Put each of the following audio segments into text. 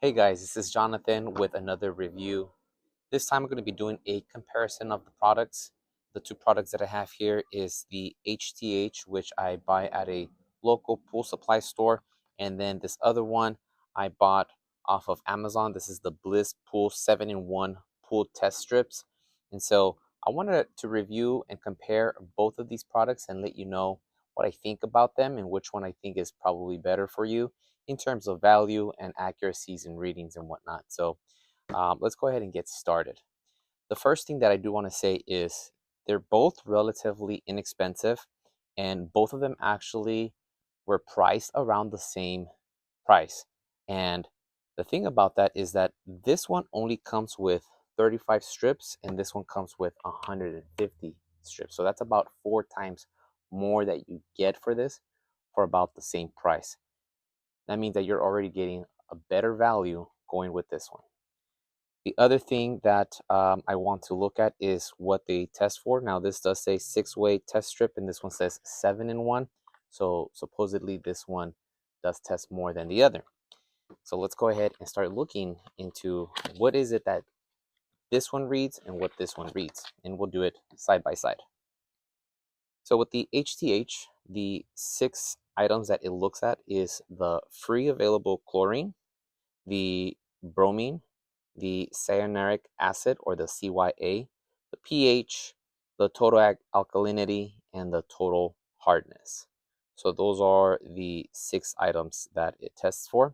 Hey guys, this is Jonathan with another review. This time I'm going to be doing a comparison of the products. The two products that I have here is the HTH, which I buy at a local pool supply store, and then this other one I bought off of Amazon. This is the Bliss Pool 7-in-1 pool test strips. And so I wanted to review and compare both of these products and let you know what I think about them and which one I think is probably better for you in terms of value and accuracies and readings and whatnot. So let's go ahead and get started. The first thing that I do want to say is they're both relatively inexpensive, and both of them actually were priced around the same price. And the thing about that is that this one only comes with 35 strips and this one comes with 150 strips. So that's about 4 times more that you get for this for about the same price. That means that you're already getting a better value going with this one. The other thing that I want to look at is what they test for. Now, this does say 6-way test strip, and this one says 7-in-1. So supposedly this one does test more than the other. So let's go ahead and start looking into what is it that this one reads and what this one reads. And we'll do it side by side. So with the HTH, the 6 items that it looks at is the free available chlorine, the bromine, the cyanuric acid or the CYA, the pH, the total alkalinity, and the total hardness. So those are the 6 items that it tests for.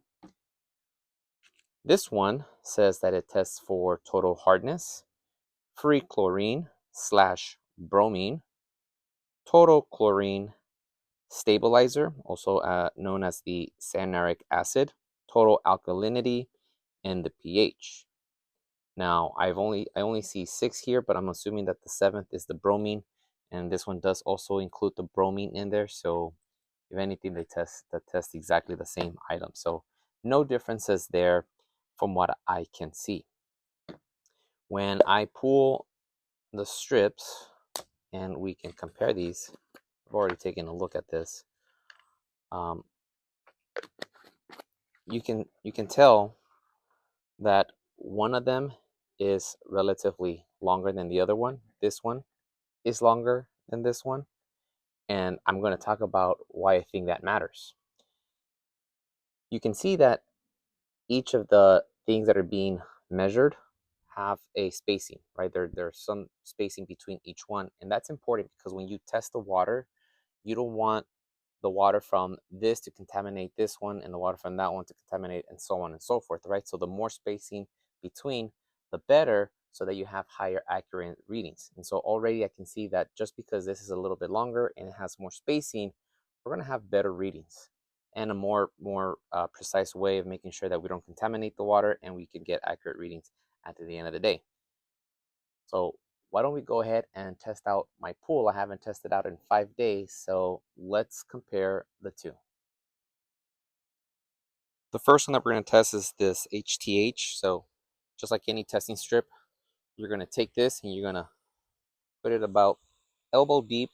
This one says that it tests for total hardness, free chlorine / bromine, total chlorine, stabilizer, also known as the cyanuric acid, total alkalinity, and the pH. Now, I only see 6 here, but I'm assuming that the 7th is the bromine, and this one does also include the bromine in there. So, if anything, they test exactly the same item. So, no differences there from what I can see. When I pull the strips, and we can compare these, I've already taken a look at this. You can tell that one of them is relatively longer than the other one. This one is longer than this one, and I'm going to talk about why I think that matters. You can see that each of the things that are being measured have a spacing, right? There's some spacing between each one, and that's important because when you test the water, you don't want the water from this to contaminate this one and the water from that one to contaminate, and so on and so forth, right? So the more spacing between, the better, so that you have higher accurate readings. And so already I can see that just because this is a little bit longer and it has more spacing, we're going to have better readings and a more precise way of making sure that we don't contaminate the water and we can get accurate readings at the end of the day. So why don't we go ahead and test out my pool? I haven't tested out in 5 days, so let's compare the two. The first one that we're going to test is this HTH. So just like any testing strip, you're going to take this and you're going to put it about elbow deep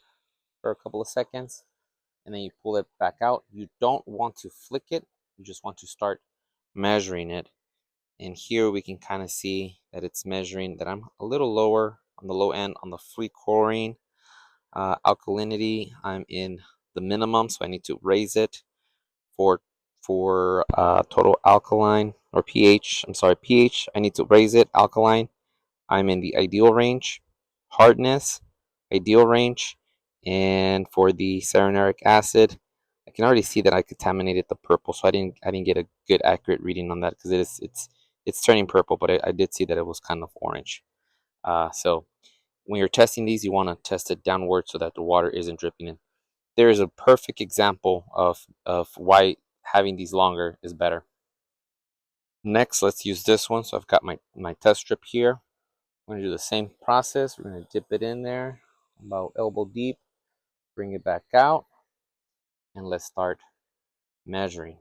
for a couple of seconds, and then you pull it back out. You don't want to flick it, you just want to start measuring it. And here we can kind of see that it's measuring that I'm a little lower on the low end on the free chlorine. Alkalinity, I'm in the minimum, so I need to raise it. For total alkaline or pH, pH, I need to raise it. Alkaline, I'm in the ideal range. Hardness, ideal range. And for the cyanuric acid, I can already see that I contaminated the purple, so I didn't get a good accurate reading on that because it's turning purple, but I did see that it was kind of orange. So when you're testing these, you want to test it downward so that the water isn't dripping in. There is a perfect example of why having these longer is better. Next, let's use this one. So I've got my test strip here. I'm going to do the same process. We're going to dip it in there about elbow deep, bring it back out, and let's start measuring.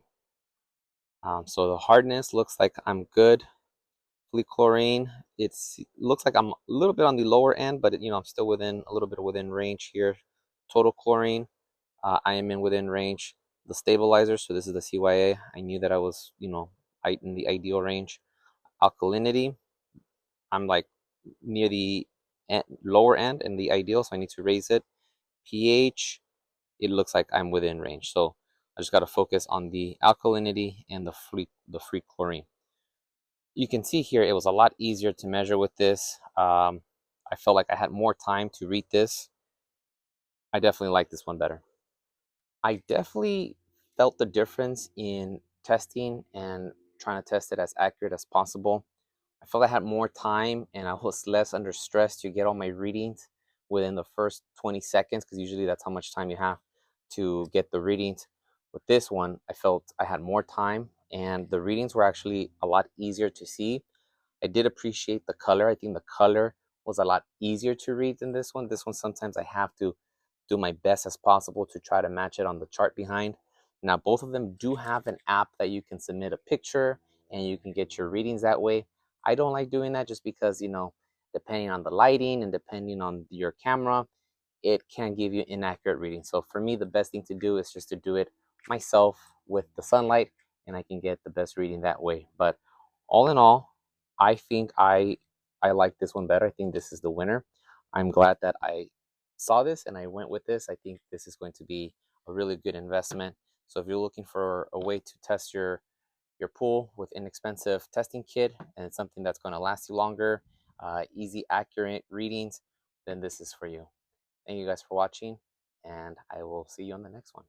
So the hardness looks like I'm good. Free chlorine, it looks like I'm a little bit on the lower end, but I'm still within a little bit within range here. Total chlorine, I am in within range. The stabilizer, so this is the CYA. I knew that I was, in the ideal range. Alkalinity, I'm like near the lower end in the ideal, so I need to raise it. pH, it looks like I'm within range. So I just got to focus on the alkalinity and the free chlorine. You can see here it was a lot easier to measure with this. I felt like I had more time to read this. I definitely like this one better. I definitely felt the difference in testing and trying to test it as accurate as possible. I felt I had more time and I was less under stress to get all my readings within the first 20 seconds, because usually that's how much time you have to get the readings. With this one, I felt I had more time and the readings were actually a lot easier to see. I did appreciate the color. I think the color was a lot easier to read than this one. This one, sometimes I have to do my best as possible to try to match it on the chart behind. Now, both of them do have an app that you can submit a picture and you can get your readings that way. I don't like doing that just because, depending on the lighting and depending on your camera, it can give you inaccurate readings. So for me, the best thing to do is just to do it myself with the sunlight, and I can get the best reading that way. But all in all, I think I like this one better. I think this is the winner. I'm glad that I saw this and I went with this. I think this is going to be a really good investment. So if you're looking for a way to test your pool with inexpensive testing kit and it's something that's going to last you longer, easy, accurate readings, then this is for you. Thank you guys for watching, and I will see you on the next one.